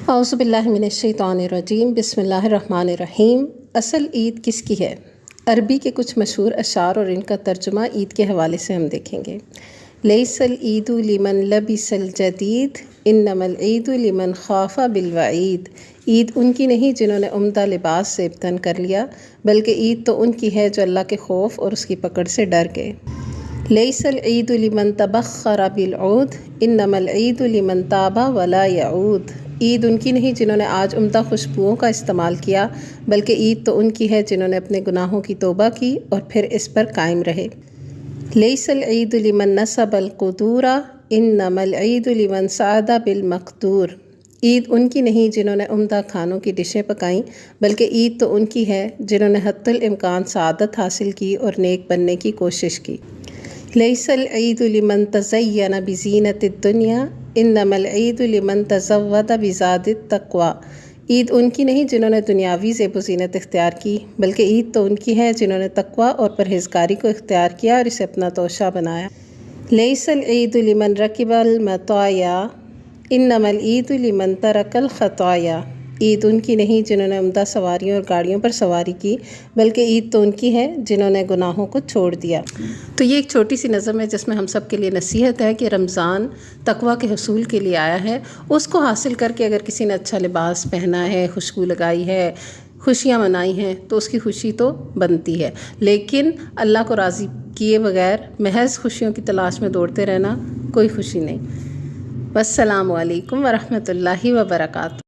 اعوذ باللہ من الشیطان الرجیم، بسم اللہ الرحمن الرحیم۔ اصل عید کس کی ہے؟ عربی کے کچھ مشہور اشعار اور ان کا ترجمہ عید کے حوالے سے ہم دیکھیں گے۔ لیس العید لمن لبس الجدید انما العید لمن خاف بالوعید۔ عید ان کی نہیں جنہوں نے عمدہ لباس سے ابتن کر لیا، بلکہ عید تو ان کی ہے جو اللہ کے خوف اور اس کی پکڑ سے ڈر گئے۔ لیس العید لمن تبخر بالعود انما العید لمن تاب ولا یعود۔ عید ان کی نہیں جنہوں نے آج عمدہ خوشبوؤں کا استعمال کیا، بلکہ عید تو ان کی ہے جنہوں نے اپنے گناہوں کی توبہ کی اور پھر اس پر قائم رہے۔ لیس العید لمن نصب القدور انما العید لمن سعد بالمقدور۔ عید ان کی نہیں جنہوں نے عمدہ کھانوں کی ڈشیں پکائیں، بلکہ عید تو ان کی ہے جنہوں نے حتی الامکان سعادت حاصل کی اور نیک بننے کی کوشش کی۔ لیس العید لمن تزین بزینت الدنیا انما العید لمن تزود بزاد التقوی۔ عید ان کی نہیں جنہوں نے دنیاوی زیب و زینت اختیار کی، بلکہ عید تو ان کی ہے جنہوں نے تقوی اور پرہیزگاری کو اختیار کیا اور اسے اپنا توشہ بنایا۔ لیس العید لمن رکب المطایا انما العید لمن ترک الخطایا۔ عید ان کی نہیں جنہوں نے عمدہ سواریوں اور گاڑیوں پر سواری کی، بلکہ عید تو ان کی ہے جنہوں نے گناہوں کو چھوڑ دیا۔ تو یہ ایک چھوٹی سی نظم ہے جس میں ہم سب کے لیے نصیحت ہے کہ رمضان تقویٰ کے حصول کے لیے آیا ہے۔ اس کو حاصل کر کے اگر کسی نے اچھا لباس پہنا ہے، خوشبو لگائی ہے، خوشیاں منائی ہیں، تو اس کی خوشی تو بنتی ہے، لیکن اللہ کو راضی کیے بغیر محض خوشیوں کی تلاش میں دوڑتے رہنا کوئی خوشی نہیں۔ والسلام علیکم ورحمۃ اللہ وبرکاتہ۔